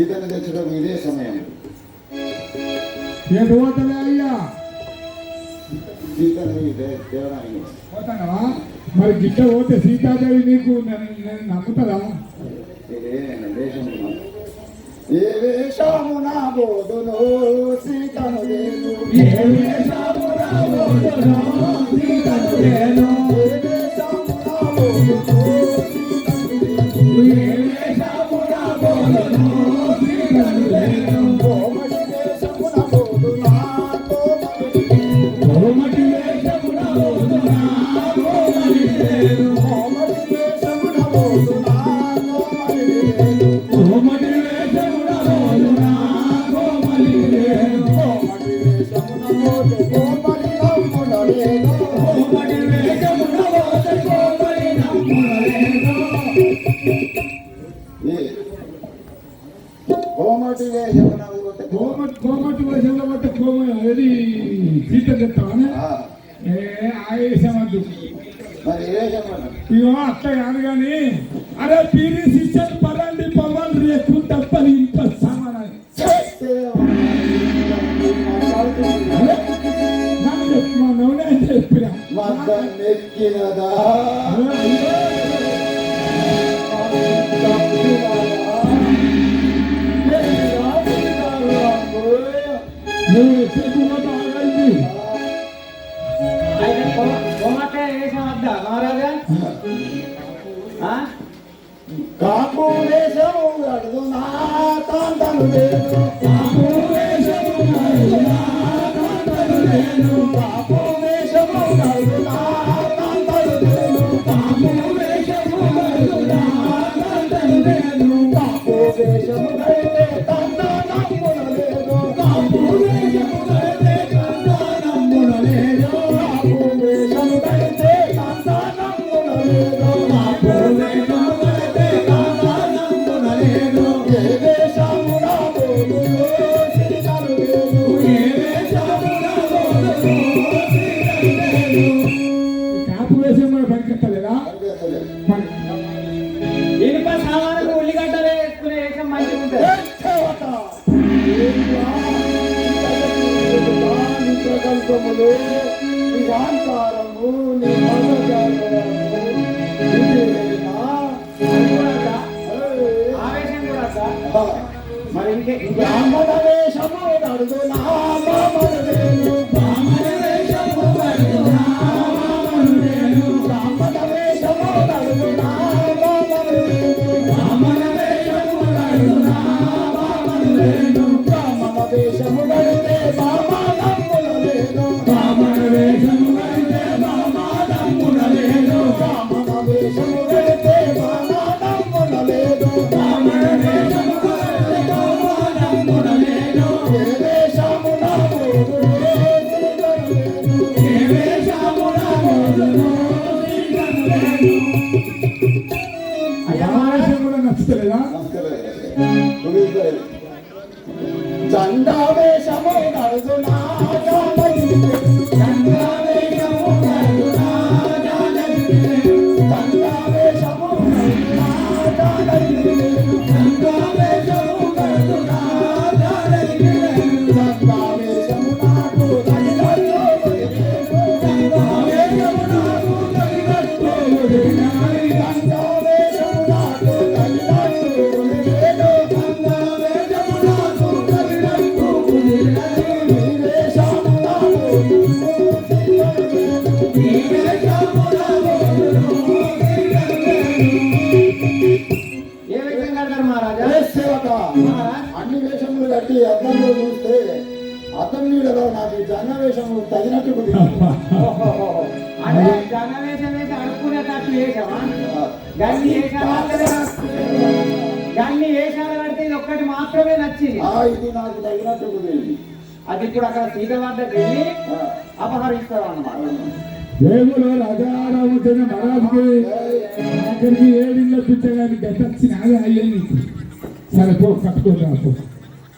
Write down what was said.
సీతను తెచ్చడం ఇదే సమయం. ఏడు పోతావే అయ్యా? సీతను దేవడానికి పోతానవా? మరి గిట్ట పోతే సీతాదేవి నీకు నేను నమ్ముతుందా? ఏ వేషము నా బోధును సీతను దేను, ఏ వేషము నా బోధును సీతను దేను, ఏ వేషము నా బోధును సీతను దేను, ఏ వేషము నా బోధును సీతను దేను, కోమటి వేషము నా బోధునా కోమటి వేషము నా బోధునా కోమటి దేను, కోమటి వేషము నా బోధునా కోమటి వేషము నా బోధునా కోమటి దేను, కోమటి వేషము నా బోధు కోమటి నమ్ముడలేను, కోమటి వేషము నా బోధు కోమటి నమ్ముడలేను. కోమటి వేషము నా బోధు కోమటి వేషంలో పట్టే కోమ ఏది సీత చెప్తావా? ఏ ఆయేషమద్దు. మరి ఏ వేషము ఇగో అట్లా కాదు కానీ అరే పీరి శిష్యులు పరండి పవన్ రేపు తప్పని ఇంత సమానం మా నవ్వునే చెప్పిన మద్దెక్కినదా నువ్వు ఎక్కువ తాగండి. కాపు వేషము అడుగు నా తాంతను లేదు, కాపు వేషము అడుగునా తాంతను లేదు, కాపు వేషము అడుగు నా తాంతను లేదు, కాపు వేషము అడుగునా తాంతను లేదు, కాపు వేషము అయితే తంత నమ్మున లేదు, కాపు వేషము అయితే కంట నమ్మున లేదు, కాపు వేషము అయితే తంత నమ్మున లేదు, కాపు వేషము అయితే కంట నమ్మున లేదు, ఏ వేషము నా బోధును సీతను లేదు, ఏ వేషము నా బోధును సీతను లేదు. కాపు వేషం కూడా పనికెత్తలేదా? మరి ఇనుప సామానుకు ఉల్లిగడ్డలు వేసుకునే వేషం మంచిగా ఉంటుంది. ప్రకల్పములు నిరాంకారము నీ ఆవేశం కూడా అక్క. మరి ఇంకే బ్రాహ్మణ వేషము నడుదు నా మామను బ్రాహ్మణ వేషము అడుగునా మామను లేదు, బ్రాహ్మణ వేషము నడుదు నా మామను బ్రాహ్మణ వేషము అడుగునా మామను లేదు, బ్రాహ్మణ వేషము నడితే మామనమ్ముల లేదు, బ్రాహ్మణ వేషము అయితే మామాదమ్మున లేదు, బ్రాహ్మణ వేషము నడితే మామనమ్ముల లేదు, బ్రాహ్మణ వేషము అయితే మామాదమ్మున లేదు, ఏ వేషము నా బోధును సీతను లేదు, ఏ వేషము నా బోధును సీతను లేదు. ఆ వేషం కూడా నచ్చలేదా? చండా వేషము నడుదునా చంద్ర వేషము అడుగునా జానకి లేదు, చండా వేషము చంద్ర వేషము అడుగునా జానకి లేదు, చండా వేషము నాకు తగినట్టు చంద్ర వేషము నాకు తగినట్టు ఉడినాయి, చండా వేషము నాకు తగినట్టు లేదు, చంద్ర వేషము నాకు తగినట్టు ఉడినాయి, ఈ వేషము నాకు ఈ వేషము నా బోధును సీతను లేదు. ఏ వేషం కడతారు మహారాజా? సేవక అన్ని వేషములు కట్టి అద్దంలో చూస్తే అద్దం నీడలో నాకు ఈ జన వేషము తగినట్టు కుదిరింది. అంటే జన వేషం వేసి అడుక్కునేటట్టు వేసావా? గన్ని వేషాలు కడితే ఇది ఒక్కటి మాత్రమే నచ్చింది. ఇది నాకు తగినట్టు కుదిరింది. అది ఇప్పుడు అక్కడ సీత వద్దకు వెళ్ళి అపహరిస్తారు అన్నమాట. దేవుడు రాజారాముతున్న మహారాజుకి ఆఖరికి ఏడిళ్ళ పిచ్చగానికి గట్టొచ్చిన అయ్యా నీకు సరే పో కట్టుకోరా పో.